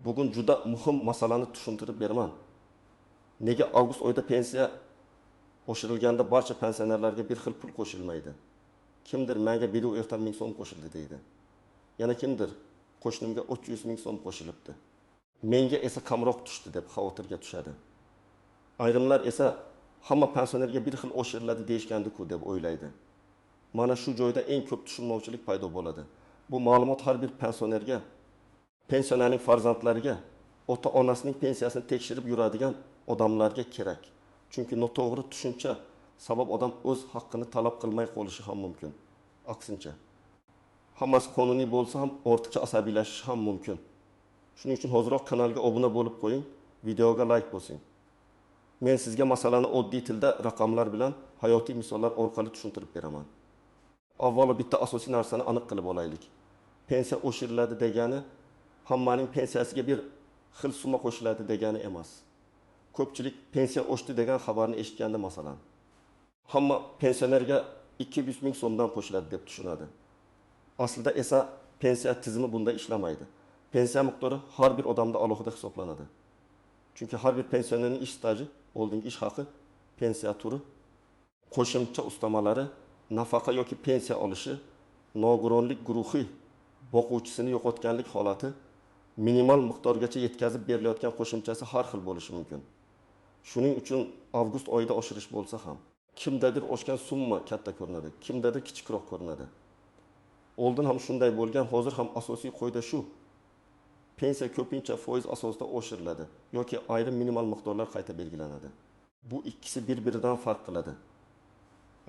Bugun juda muhim masalani tushuntirib beraman. Nega avgust oyida pensiya qo'shilganda barcha pensionerlarga bir xil pul qo'shilmaydi? Kimdir menga bir erta 1000 so'm qo'shildi deydi. Yana kimdir qo'shnimga 300 ming so'm qo'shilibdi. Menga esa kamroq tushdi deb xavotirga tushadi. Ayrimlar esa hamma pensionerga bir xil o'shiriladi deyishgandi-ku deb o'ylaydi. Mana shu joyda eng ko'p tushunmovchilik paydo bo'ladi. Bu ma'lumot har bir pensionerga, pensionerning farzandlariga, ota-onasining pensiyasini tekshirib yuradigan odamlarga kerak. Chunki noto'g'ri tushuncha sabab odam o'z haqqini talab qilmay qolishi ham mumkin. Aksincha, hammasi qonuniy bo'lsa ham ortiqcha asabiylashish ham mumkin. Shuning uchun hozirroq kanalga obuna bo'lib qo'ying, videoga like bosing. Men sizga masalani oddiy tilda raqamlar bilan hayotiy misollar orqali tushuntirib beraman. Avvalo bitta asosiy narsani aniq qilib olaylik. Pensiya o'shiriladi degani hammaning pensiyasiga bir xil summa qo'shiladi degani emas. Ko'pchilik pensiya oshdi degan xabarni eshitganda masalan, hamma pensionerga 200 ming so'mdan qo'shiladi deb tushunadi. Aslida esa pensiya tizimi bunday ishlamaydi. Pensiya miqdori har bir odamda alohida hisoblanadi. Chunki har bir pensionerning ish staji, oldingi ish haqi, pensiya turi, qo'shimcha ustamalari, nafaqa yoki pensiya olishi, nogironlik guruhi, boquvchisini yo'qotganlik holati, minimal miqdorgacha yetkazib berilayotgan qo'shimchasi har xil bo'lishi mumkin. Shuning uchun avgust oyida oshirish bo'lsa ham, kimdadir oshgan summa katta ko'rinadi, kimdadir kichikroq ko'rinadi. Oldin ham shunday bo'lgan, hozir ham asosiy qoida shu. Pensiya ko'pincha foiz asosida oshiriladi yoki ayrim minimal miqdorlar qayta belgilanadi. Bu ikkisi bir-biridan farq qiladi.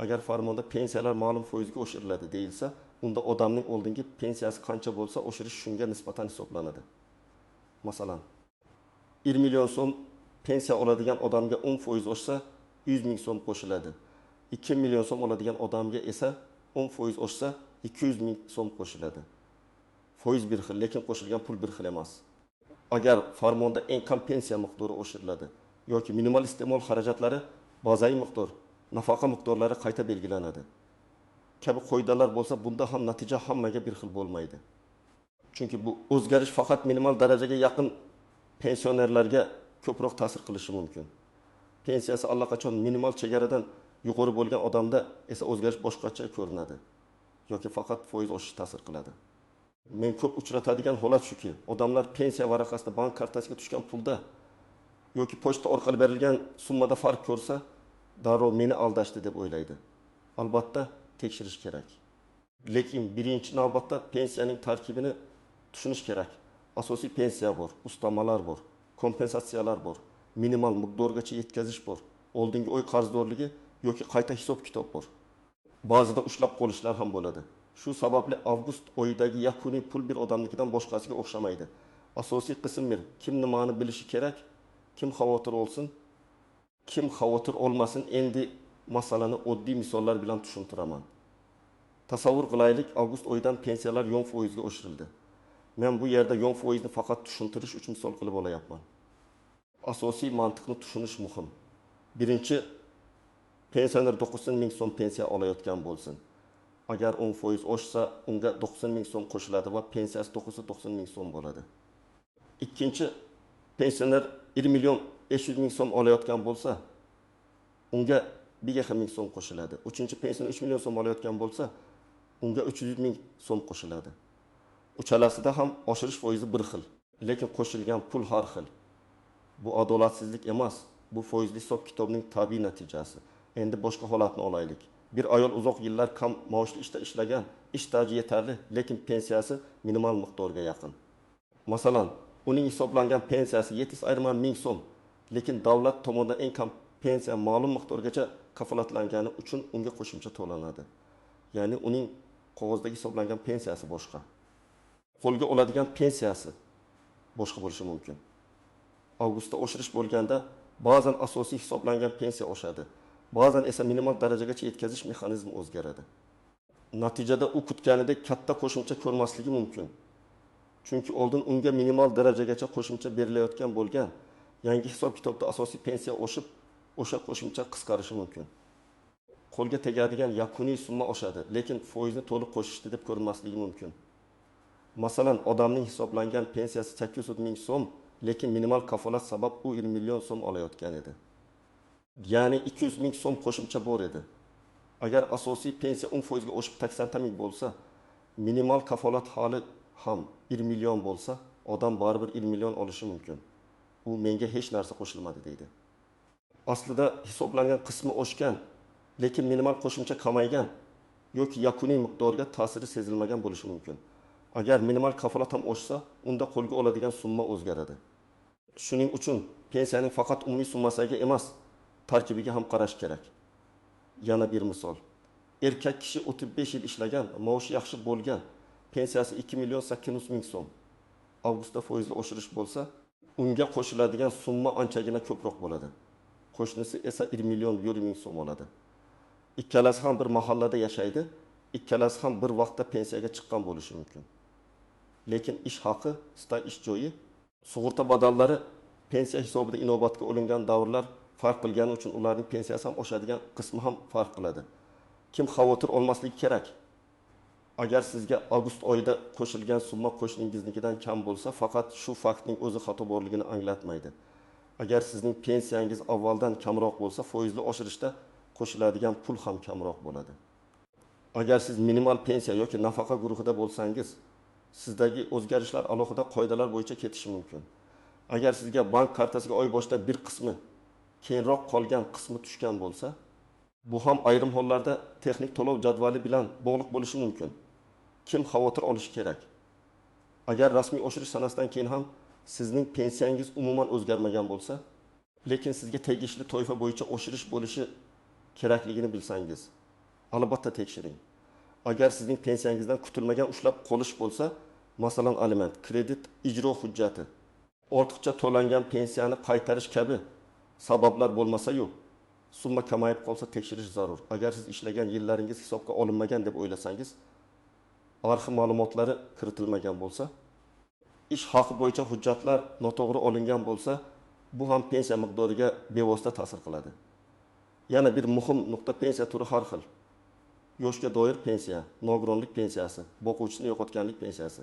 Agar farmonda pensiyalar ma'lum foizga oshiriladi deyilsa, unda odamning oldingi pensiyasi qancha bo'lsa, oshirish shunga nisbatan hisoblanadi. Masalan, 1 million so'm pensiya oladigan odamga 10% oshsa, 100 ming so'm qo'shiladi. 2 million so'm oladigan odamga esa 10% oshsa, 200 ming so'm qo'shiladi. Foiz bir xil, lekin qo'shilgan pul bir xil emas. Agar farmonda eng kam pensiya miqdori oshiriladi yoki minimal iste'mol xarajatlari, bazaviy miqdor, nafaqa miqdorlari qayta belgilanadi kabi qoidalar bo'lsa, bunda ham natija hammaga bir xil bo'lmaydi. Chunki bu o'zgarish faqat minimal darajaga yaqin pensionerlarga ko'proq ta'sir qilishi mumkin. Pensiyasi allaqachon minimal chegaradan yuqori bo'lgan odamda esa o'zgarish boshqacha ko'rinadi yoki faqat foiz oshishi ta'sir qiladi. Men ko'p uchratadigan holat shuki, odamlar pensiya varaqasida bank kartasiga tushgan pulda yoki pochta orqali berilgan summada farq ko'rsa, darrov meni aldashdi deb o'ylaydi. Albatta tekshirish kerak. Lekin birinchi navbatda pensiyaning tarkibini tushunish kerak. Asosiy pensiya bor, ustamalar bor, kompensatsiyalar bor, minimal miqdorgacha yetkazish bor, oldingi oy qarzdorligi yoki qayta hisob-kitob bor. Ba'zida ushlab qolishlar ham bo'ladi. Shu sababli avgust oyidagi yakuniy pul bir odamnikidan boshqasiga o'xshamaydi. Asosiy qism bir, kim nimani bilishi kerak, kim xavotir olsin, kim xavotir olmasin, endi masalani oddiy misollar bilan tushuntiraman. Tasavvur qilaylik, avgust oyidan pensiyalar 10% ga oshirildi. Men bu yerda 10% ni faqat tushuntirish uchun misol qilib olayapman. Asosiy mantiqni tushunish muhim. Birinchi, pensioner 90 ming so'm pensiya olayotgan bo'lsin. Agar 10% oshsa, unga 90 ming so'm qo'shiladi va pensiyasi 90 ming so'm bo'ladi. Ikkinchi, pensioner 1 million 500 ming so'm olayotgan bo'lsa, unga 1 ming so'm qo'shiladi. Uchinchi, pensioner 3 million so'm olayotgan bo'lsa, unga 300 ming so'm qo'shiladi. Uchalasida ham oshirish foizi bir xil, lekin qo'shilgan pul har xil. Bu adolatsizlik emas, bu foizli hisob-kitobning tabiiy natijasi. Endi boshqa holatni olaylik. Bir ayol uzoq yillar kam maoshli ishda ishlagan, ish staji yetarli, lekin pensiyasi minimal miqdorga yaqin. Masalan, uning hisoblangan pensiyasi 750 ming so'm, lekin davlat tomonidan eng kam pensiya ma'lum miqdorgacha kafolatlangani uchun unga qo'shimcha to'lanadi. Ya'ni uning qog'ozdagi hisoblangan pensiyasi boshqa. Qo'lga oladigan pensiyasi boshqa bo'lishi mumkin. Avgustda oshirish bo'lganda ba'zan asosiy hisoblangan pensiya oshadi. Ba'zan esa minimal darajagacha yetkazish mexanizmi o'zgaradi. Natijada u kutganidek katta qo'shimcha ko'rmasligi mumkin. Chunki oldin unga minimal darajagacha qo'shimcha berilayotgan bo'lgan, yangi hisob-kitobda asosiy pensiya oshib, o'sha qo'shimcha qisqarishi mumkin. Qo'lga tegadigan yakuniy summa oshadi, lekin foizni to'liq qo'shishdi deb ko'rinmasligi mumkin. Masalan, odamning hisoblangan pensiyasi 800 ming so'm, lekin minimal kafolat sabab u 20 million so'm olayotgan edi. Ya'ni 200 ming so'm qo'shimcha bor edi. Agar asosiy pensiya 10% ga oshib 80 ming bo'lsa, minimal kafolat hali ham 1 million bo'lsa, odam baribir 1 million olishi mumkin. U menga hech narsa qo'shilmadi deydi. Aslida hisoblangan qismi oshgan, lekin minimal qo'shimcha kamaygan yoki yakuniy miqdorga ta'siri sezilmagan bo'lishi mumkin. Agar minimal kafolat ham oshsa, unda qo'lga oladigan summa o'zgaradi. Shuning uchun pensiyaning faqat umumiy summasiga emas, tarkibiga ham qarash kerak. Yana bir misol. Erkak kishi 35 yil ishlagan, maoshi yaxshi bo'lgan, pensiyasi 2 million 800 ming so'm. Avgustda foizli oshirish bo'lsa, unga qo'shiladigan summa anchagina ko'proq bo'ladi. Qo'shnisi esa 1 million 100 ming so'm oladi. Ikkalasi ham bir mahallada yashaydi, ikkalasi ham bir vaqtda pensiyaga chiqqan bo'lishi mumkin. Lekin ish haqi, staj ish joyi, sug'urta badallari pensiya hisobida inobatga olingan davrlar farq qilgani uchun ularning pensiyasi ham oshadigan qismi ham farq qiladi. Kim xavotir olmasligi kerak? Agar sizga avgust oyida qo'shilgan summa qo'shningiznikidan kam bo'lsa, faqat shu faktning o'zi xato borligini anglatmaydi. Agar sizning pensiyangiz avvaldan kamroq bo'lsa, foizli oshirishda qo'shiladigan pul ham kamroq bo'ladi. Agar siz minimal pensiya yoki nafaqa guruhida bo'lsangiz, sizdagi o'zgarishlar alohida qoidalar bo'yicha ketishi mumkin. Agar sizga bank kartasiga oy boshida bir qismi, keyinroq qolgan qismi tushgan bo'lsa, bu ham ayrim hollarda texnik to'lov jadvali bilan bog'liq bo'lishi mumkin. Kim xavotir olishi kerak? Agar rasmiy oshirish sanasidan keyin ham sizning pensiyangiz umuman o'zgarmagan bo'lsa, lekin sizga tegishli toifa bo'yicha oshirish bo'lishi kerakligini bilsangiz, albatta tekshiring. Agar sizning pensiyangizdan kutilmagan ushlab qolish bo'lsa, masalan aliment, kredit, ijro hujjati, ortiqcha to'langan pensiyani qaytarish kabi sabablar bo'lmasa-yu, summa kamayib qolsa tekshirish zarur. Agar siz ishlagan yillaringiz hisobga olinmagan deb o'ylasangiz, arxiv ma'lumotlari kiritilmagan bo'lsa, ish haqi bo'yicha hujjatlar noto'g'ri olingan bo'lsa, bu ham pensiya miqdoriga bevosita ta'sir qiladi. Yana bir muhim nuqta, pensiya turi har xil. Yoshga doir pensiya, nogironlik pensiyasi, boquvchisini yo'qotganlik pensiyasi,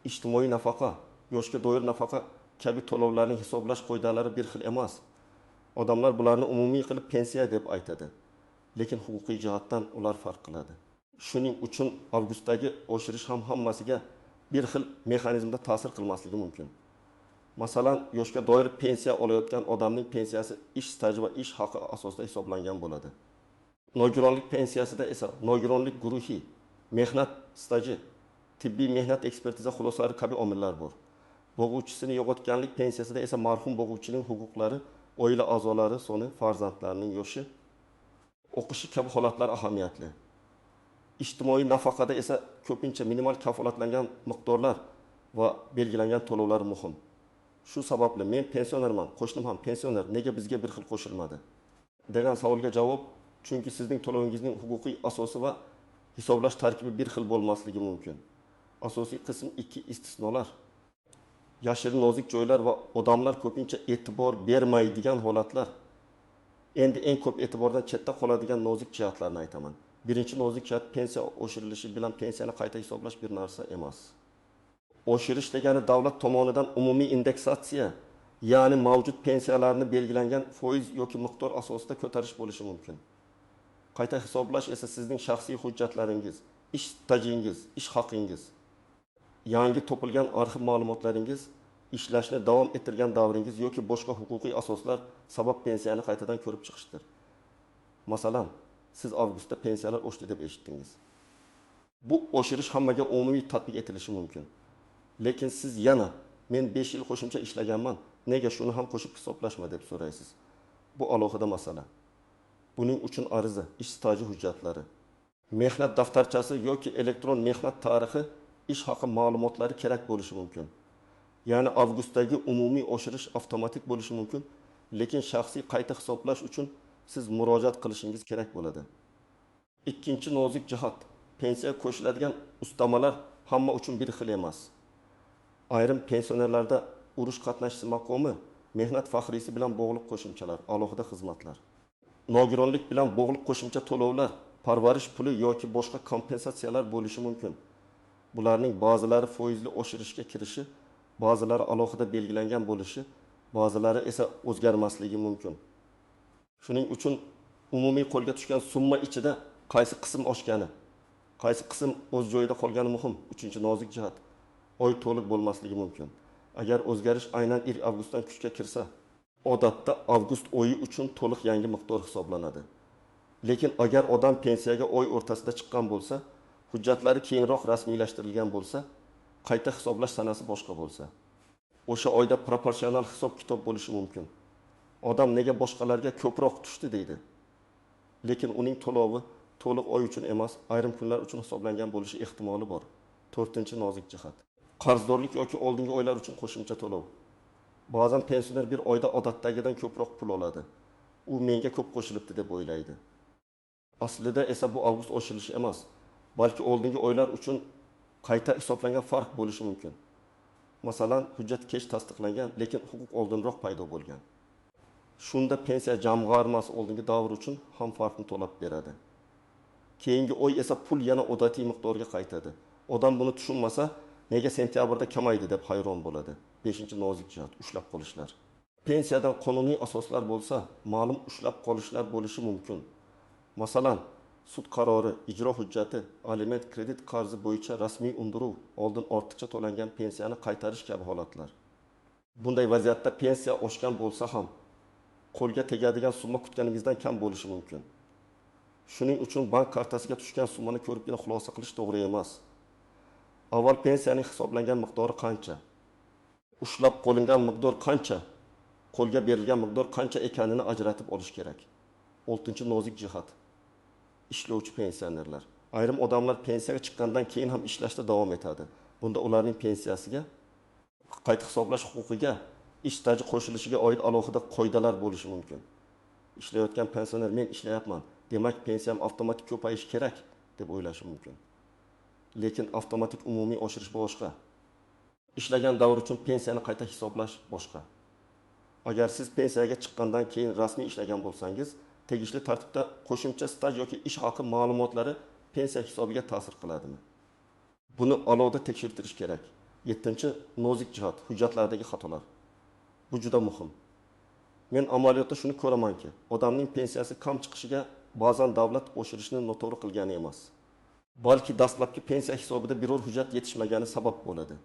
ijtimoiy nafaqa, yoshga doir nafaqa kabi to'lovlarning hisoblash qoidalari bir xil emas. Odamlar bularni umumiy qilib pensiya deb aytadi, lekin huquqiy jihatdan ular farq qiladi. Shuning uchun avgustdagi oshirish ham hammasiga bir xil mexanizmda ta'sir qilmasligi mumkin. Masalan, yoshga doir pensiya olayotgan odamning pensiyasi ish staji va ish haqi asosida hisoblangan bo'ladi. Nogironlik pensiyasida esa nogironlik guruhi, mehnat staji, tibbiy mehnat ekspertiza xulosalari kabi omillar bor. Boquvchisini yo'qotganlik pensiyasida esa marhum boquvchining huquqlari, oila a'zolari soni, farzandlarining yoshi, o'qishi kabi holatlar ahamiyatli. Ijtimoiy nafaqada esa ko'pincha minimal kafolatlangan miqdorlar va belgilangan to'lovlar muhim. Shu sababli men pensionerman, qo'shnim ham pensioner, nega bizga bir xil qo'shilmadi degan savolga javob, chunki sizning to'lovingizning huquqiy asosi va hisoblash tarkibi bir xil bo'lmasligi mumkin. Asosiy qism 2 istisnolar. Yashirin nozik joylar va odamlar ko'pincha e'tibor bermaydigan holatlar. Endi eng ko'p e'tibordan chetda qoladigan nozik jihatlarni aytaman. Birinchi nozik jihat, pensiya oshirilishi bilan pensiyani qayta hisoblash bir narsa emas. Oshirish degani davlat tomonidan umumiy indeksatsiya, ya'ni mavjud pensiyalarni belgilangan foiz yoki miqdor asosida ko'tarish bo'lishi mumkin. Qayta hisoblash esa sizning shaxsiy hujjatlaringiz, ish stajingiz, ish haqingiz, yangi topilgan arxiv ma'lumotlaringiz, ishlashni davom ettirgan davringiz yoki boshqa huquqiy asoslar sabab pensiyani qaytadan ko'rib chiqishdir. Masalan, siz avgustda pensiyalar oshdi deb eshitdingiz. Bu oshirish hammaga umumiy tatbiq etilishi mumkin. Lekin siz yana men 5 yil qo'shimcha ishlaganman, nega shuni ham qo'shib hisoblashma deb so'raysiz. Bu alohida masala. Buning uchun ariza, ish staji hujjatlari, mehnat daftarchasi yoki elektron mehnat tarixi, ish haqi ma'lumotlari kerak bo'lishi mumkin. Ya'ni avgustdagi umumiy oshirish avtomatik bo'lishi mumkin, lekin shaxsiy qayta hisoblash uchun siz murojaat qilishingiz kerak bo'ladi. Ikkinchi nozik jihat, pensiya qo'shiladigan ustamalar hamma uchun bir xil emas. Ayrim pensionerlarda urush qatnashchisi maqomi, mehnat faxriysi bilan bog'liq qo'shimchalar, alohida xizmatlar, nogironlik bilan bog'liq qo'shimcha to'lovlar, parvarish puli yoki boshqa kompensatsiyalar bo'lishi mumkin. Bularning ba'zilari foizli oshirishga kirishi, ba'zilari alohida belgilangan bo'lishi, ba'zilari esa o'zgarmasligi mumkin. Shuning uchun umumiy qo'lga tushgan summa ichida qaysi qism oshgani, qaysi qism o'z joyida qolgani muhim. Uchinchi nozik jihat, oy to'liq bo'lmasligi mumkin. Agar o'zgarish aynan 1 avgustdan kuchga kirsa, odatda avgust oyi uchun to'liq yangi miqdor hisoblanadi. Lekin agar odam pensiyaga oy o'rtasida chiqqan bo'lsa, hujjatlari keyinroq rasmiylashtirilgan bo'lsa, qayta hisoblash sanasi boshqa bo'lsa, o'sha oyda proporsional hisob-kitob bo'lishi mumkin. Odam nega boshqalarga ko'proq tushdi deydi. Lekin uning to'lovi to'liq oy uchun emas, ayrim kunlar uchun hisoblangan bo'lishi ehtimoli bor. 4-nozik jihat. Qarzdorlik yoki oldingi oylar uchun qo'shimcha to'lov. Ba'zan pensioner bir oyda odatdagidan ko'proq pul oladi. U menga ko'p qo'shilibdi deb o'ylaydi. Aslida esa bu avgust oshirilishi emas, balki oldingi oylar uchun qayta hisoblangan farq bo'lishi mumkin. Masalan, hujjat kech tasdiqlangan, lekin huquq oldinroq paydo bo'lgan. Shunda pensiya jamg'armasi oldingi davr uchun ham farqni to'lab beradi. Keyingi oy esa pul yana odatiy miqdorga qaytadi. Odam buni tushunmasa, nega sentyabrda kamaydi deb hayron bo'ladi. 5-nozik jihat, ushlab qolishlar. Pensiyadan qonuniy asoslar bo'lsa, ma'lum ushlab qolishlar bo'lishi mumkin. Masalan, sud qarori, ijro hujjati, aliment kredit qarzi bo'yicha rasmiy undiruv, oldin ortiqcha to'langan pensiyani qaytarish kabi holatlar. Bunday vaziyatda pensiya oshgan bo'lsa ham, qo'lga tegadigan summa kutganingizdan kam bo'lishi mumkin. Shuning uchun bank kartasiga tushgan summani ko'ribgina xulosa qilish to'g'ri emas. Avval pensiyaning hisoblangan miqdori qancha? Ushlab qo'lingan miqdor qancha? Qo'lga berilgan miqdor qancha ekanini ajratib olish kerak. 6-nozik jihat. Ishlovchi pensionerlar. Ayrim odamlar pensiyaga chiqqandan keyin ham ishlashda davom etadi. Bunda ularning pensiyasiga, qayta hisoblash huquqiga, ish staji qo'shilishiga oid alohida qoidalar bo'lishi mumkin. Ishlayotgan pensioner men ishlayapman, demak pensiyam avtomatik ko'payishi kerak deb o'ylashi mumkin. Lekin avtomatik umumiy oshirish boshqa. Ishlagan davr uchun pensiyani qayta hisoblash boshqa. Agar siz pensiyaga chiqqandan keyin rasmiy ishlagan bo'lsangiz, tegishli tartibda qo'shimcha staj yoki ish haqi ma'lumotlari pensiya hisobiga ta'sir qiladimi? Buni alohida tekshirtirish kerak. 7-nozik jihat, hujjatlardagi xatolar. Bu juda muhim. Men amaliyotda shuni ko'ramanki, odamning pensiyasi kam chiqishiga ba'zan davlat oshirishni noto'g'ri qilgani emas, balki dastlabki pensiya hisobida biror hujjat yetishmagani sabab bo'ladi.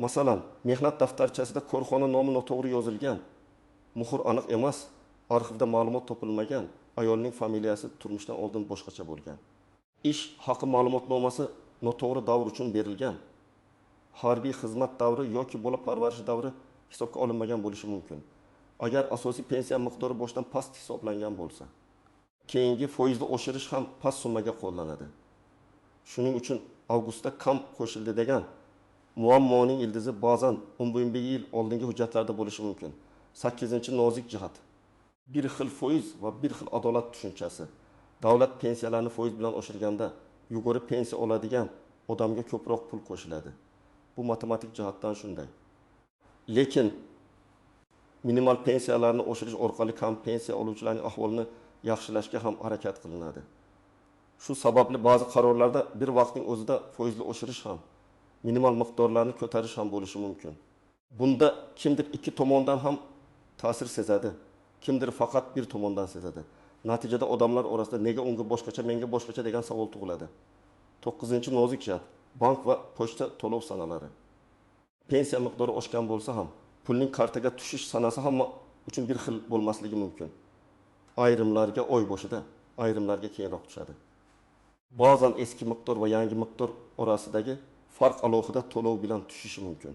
Masalan, mehnat daftarchasida korxona nomi noto'g'ri yozilgan, muhr aniq emas, arxivda ma'lumot topilmagan, ayolning familiyasi turmushdan oldin boshqacha bo'lgan. Ish haqi ma'lumotnomasi noto'g'ri davr uchun berilgan. Harbiy xizmat davri yoki bola parvarishi davri hisobga olinmagan bo'lishi mumkin. Agar asosiy pensiya miqdori boshdan past hisoblangan bo'lsa, keyingi foizli oshirish ham past summaga qo'llanadi. Shuning uchun avgustda kam qo'shildi degan muammoning ildizi ba'zan 11 yil oldingi hujjatlarda bo'lishi mumkin. 8-nozik jihat. Bir xil foiz va bir xil adolat tushunchasi. Davlat pensiyalarini foiz bilan oshirganda yuqori pensiya oladigan odamga ko'proq pul qo'shiladi. Bu matematik jihatdan shunday. Lekin minimal pensiyalarni oshirish orqali kam pensiya oluvchilarning ahvolini yaxshilashga ham harakat qilinadi. Shu sababli ba'zi qarorlarda bir vaqtning o'zida foizli oshirish ham, minimal miqdorlarni ko'tarish ham bo'lishi mumkin. Bunda kimdir ikki tomondan ham ta'sir sezadi, kimdir faqat bir tomondan sezadi. Natijada odamlar orasida nega unga boshqacha, menga boshqacha degan savol tug'iladi. 9-nozik jihat, bank va pochta to'lov sanalari. Pensiya miqdori oshgan bo'lsa ham, pulning kartaga tushish sanasi hamma uchun bir xil bo'lmasligi mumkin. Ayrimlarga oy boshida, ayrimlarga keyinroq tushadi. Ba'zan eski miqdor va yangi miqdor orasidagi farq alohida to'lov bilan tushishi mumkin.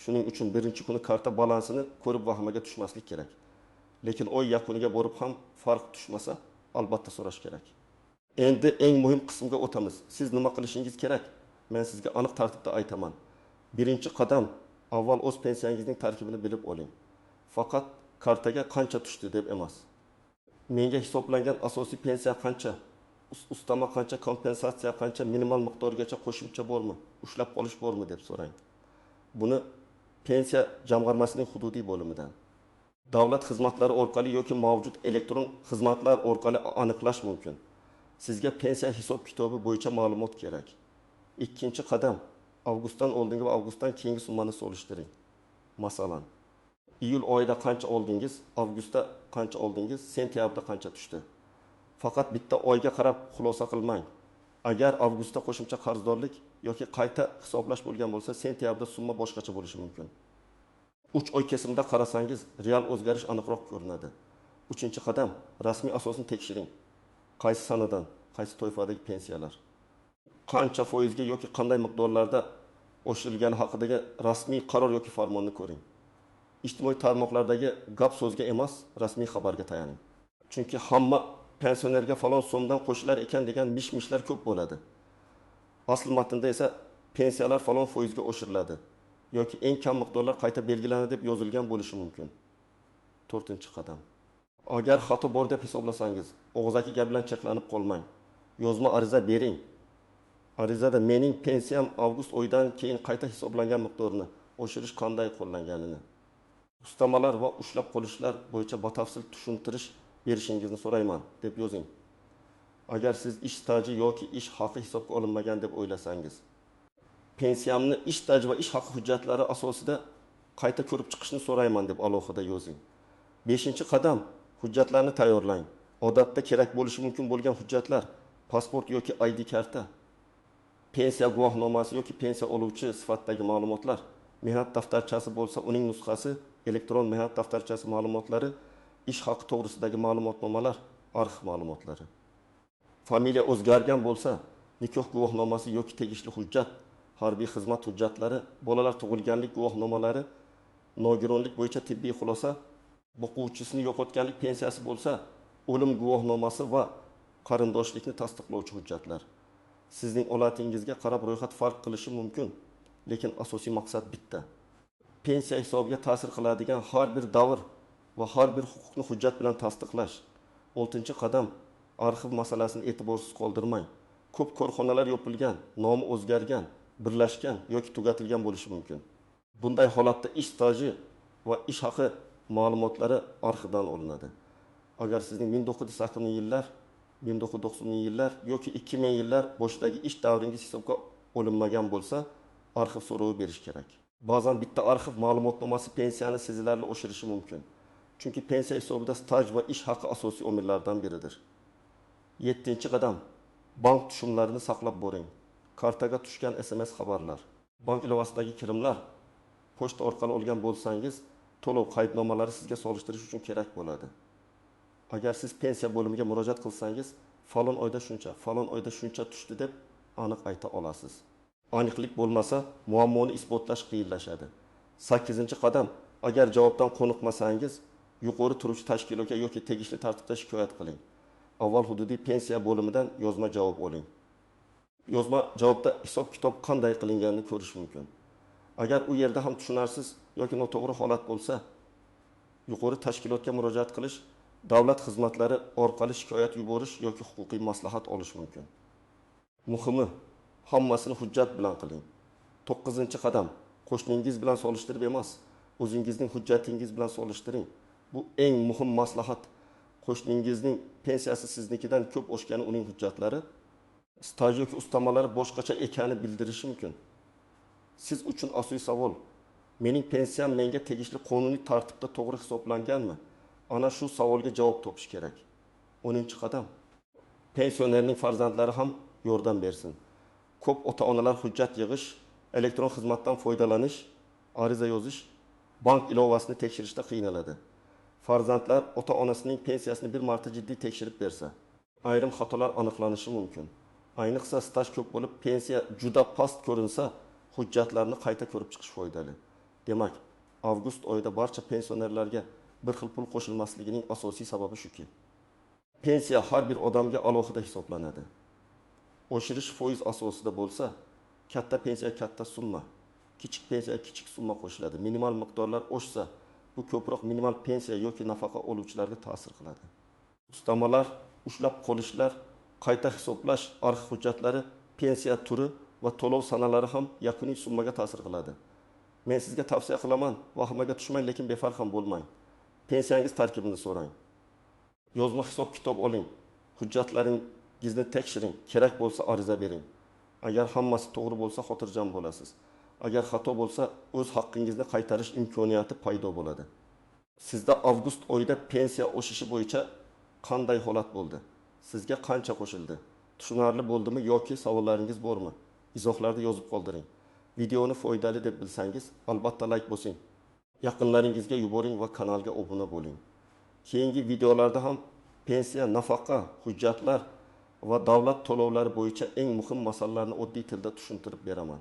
Shuning uchun birinchi kuni karta balansini ko'rib vahimaga tushmaslik kerak. Lekin oy yakuniga borib ham farq tushmasa, albatta so'rash kerak. Endi eng muhim qismga o'tamiz. Siz nima qilishingiz kerak? Men sizga aniq tartibda aytaman. Birinchi qadam, avval o'z pensiyangizning tarkibini bilib oling. Faqat kartaga qancha tushdi deb emas. Menga hisoblangan asosiy pensiya qancha? Ustama qancha, kompensatsiya qancha, minimal miqdorgacha qo'shimcha bormi, ushlab qolish bormi deb so'rang. Buni pensiya jamg'armasining hududiy bo'limidan, davlat xizmatlari orqali yoki mavjud elektron xizmatlar orqali aniqlash mumkin. Sizga pensiya hisob-kitobi bo'yicha ma'lumot kerak. Ikkinchi qadam, avgustdan oldingi va avgustdan keyingi summani solishtiring. Masalan, iyul oyida qancha oldingiz, avgustda qancha oldingiz, sentyabrda qancha tushdi. Faqat bitta oyga qarab xulosa qilmang. Agar avgustda qo'shimcha qarzdorlik yoki qayta hisoblash bo'lgan bo'lsa, sentyabrda summa boshqacha bo'lishi mumkin. 3 oy kesimida qarasangiz, real o'zgarish aniqroq ko'rinadi. 3-qadam, rasmiy asosini tekshiring. Qaysi sanadan, qaysi toifadagi pensiyalar, qancha foizga yoki qanday miqdorlarda oshirilgani haqidagi rasmiy qaror yoki farmonni ko'ring. Ijtimoiy tarmoqlardagi gap so'zga emas, rasmiy xabarga tayaning. Chunki hamma pensionerga falon so'mdan qo'shilar ekan degan mish-mishlar ko'p bo'ladi. Asl matnda esa pensiyalar falon foizga oshiriladi yoki eng kam miqdorlar qayta belgilanadi deb yozilgan bo'lishi mumkin. 4-qadam. Agar xato bor deb hisoblasangiz, og'zaki gap bilan cheklanib qolmang. Yozma ariza bering. Arizada mening pensiyam avgust oyidan keyin qayta hisoblangan miqdorini oshirish qanday qo'llanganini, ustamalar va ushlab qolishlar bo'yicha batafsil tushuntirish berishingizni so'rayman deb yozing. Agar siz ish staji yoki ish haqi hisobga olinmagan deb o'ylasangiz, pensiyamni ish staji va ish haqi hujjatlari asosida qayta ko'rib chiqishni so'rayman deb alohida yozing. 5-qadam, hujjatlarni tayyorlang. Odatda kerak bo'lishi mumkin bo'lgan hujjatlar: pasport yoki ID karta, pensiya guvohnomasi yoki pensiya oluvchi sifatidagi ma'lumotlar, mehnat daftarchasi bo'lsa uning nusxasi, elektron mehnat daftarchasi ma'lumotlari, ish haqi to'g'risidagi ma'lumotnomalar, arxiv ma'lumotlari. Familiya o'zgargan bo'lsa, nikoh guvohnomasi yoki tegishli hujjat, harbiy xizmat hujjatlari, bolalar tug'ilganlik guvohnomalari, nogironlik bo'yicha tibbiy xulosa, boquvchisini yo'qotganlik pensiyasi bo'lsa, o'lim guvohnomasi va qarindoshlikni tasdiqlovchi hujjatlar. Sizning olatingizga qarab ro'yxat farq qilishi mumkin, lekin asosiy maqsad bitta. Pensiya hisobiga ta'sir qiladigan har bir davr va har bir huquqni hujjat bilan tasdiqlash. 6-qadam, arxiv masalasini e'tiborsiz qoldirmang. Ko'p korxonalar yopilgan, nomi o'zgargan, birlashgan yoki tugatilgan bo'lishi mumkin. Bunday holatda ish staji va ish haqi ma'lumotlari arxivdan olinadi. Agar sizning 1980-yillar, 1990-yillar yoki 2000-yillar boshidagi ish davringiz hisobga olinmagan bo'lsa, arxiv so'rovi berish kerak. Ba'zan bitta arxiv ma'lumotnomasi pensiyani sezilarli oshirishi mumkin. Chunki pensiya hisobida staj va ish haqi asosiy omillardan biridir. 7-qadam, bank tushumlarini saqlab boring. Kartaga tushgan SMS xabarlar, bank ilovasidagi kirimlar, pochta orqali olgan bo'lsangiz, to'lov qaydnomalari sizga solishtirish uchun kerak bo'ladi. Agar siz pensiya bo'limiga murojaat qilsangiz, falon oyda shuncha tushdi deb aniq ayta olasiz. Aniqlik bo'lmasa, muammoni isbotlash qiyinlashadi. 8-qadam, agar javobdan qoniqmasangiz, yuqori turuvchi tashkilotga yoki tegishli tartibda shikoyat qiling. Avval hududiy pensiya bo'limidan yozma javob oling. Yozma javobda hisob-kitob qanday qilinganini ko'rish mumkin. Agar u yerda ham tushunarsiz yoki noto'g'ri holat bo'lsa, yuqori tashkilotga murojaat qilish, davlat xizmatlari orqali shikoyat yuborish yoki huquqiy maslahat olish mumkin. Muhimi, hammasini hujjat bilan qiling. 9-qadam, qo'shningiz bilan solishtirib emas, o'zingizning hujjatingiz bilan solishtiring. Bu eng muhim maslahat. Qo'shningizning pensiyasi siznikidan ko'p oshgani uning hujjatlari, staj yoki ustamalari boshqacha ekani bildirishi mumkin. Siz uchun asosiy savol: mening pensiyam menga tegishli qonuniy tartibda to'g'ri hisoblanganmi? Ana shu savolga javob topish kerak. 10-qadam, pensionerning farzandlari ham yordam bersin. Ko'p ota-onalar hujjat yig'ish, elektron xizmatdan foydalanish, ariza yozish, bank ilovasini tekshirishda qiynaladi. Farzandlar ota-onasining pensiyasini bir marta jiddiy tekshirib bersa, ayrim xatolar aniqlanishi mumkin. Ayniqsa staj ko'p bo'lib, pensiya juda past ko'rinsa, hujjatlarni qayta ko'rib chiqish foydali. Demak, avgust oyida barcha pensionerlarga bir xil pul qo'shilmasligining asosiy sababi shuki, pensiya har bir odamga alohida hisoblanadi. Oshirish foiz asosida bo'lsa, katta pensiya katta summa, kichik pensiya kichik summa qo'shiladi. Minimal miqdorlar oshsa, bu ko'proq minimal pensiya yoki nafaqa oluvchilarga ta'sir qiladi. Ustamalar, ushlab qolishlar, qayta hisoblash arxiv hujjatlari, pensiya turi va to'lov sanalari ham yakuniy summaga ta'sir qiladi. Men sizga tavsiya qilaman, vahimaga tushmang, lekin befarq ham bo'lmang. Pensiyangiz tarkibini so'rang. Yozma hisob-kitob oling. Hujjatlaringizni tekshiring. Kerak bo'lsa ariza bering. Agar hammasi to'g'ri bo'lsa, xotirjam bo'lasiz. Agar xato bo'lsa, o'z haqqingizni qaytarish imkoniyati paydo bo'ladi. Sizda avgust oyida pensiya oshishi bo'yicha qanday holat bo'ldi? Sizga qancha qo'shildi? Tushunarli bo'ldimi yoki savollaringiz bormi? Izohlarda yozib qoldiring. Videoni foydali deb bilsangiz, albatta like bosing. Yaqinlaringizga yuboring va kanalga obuna bo'ling. Keyingi videolarda ham pensiya, nafaqa, hujjatlar va davlat to'lovlari bo'yicha eng muhim masalalarni oddiy tilda tushuntirib beraman.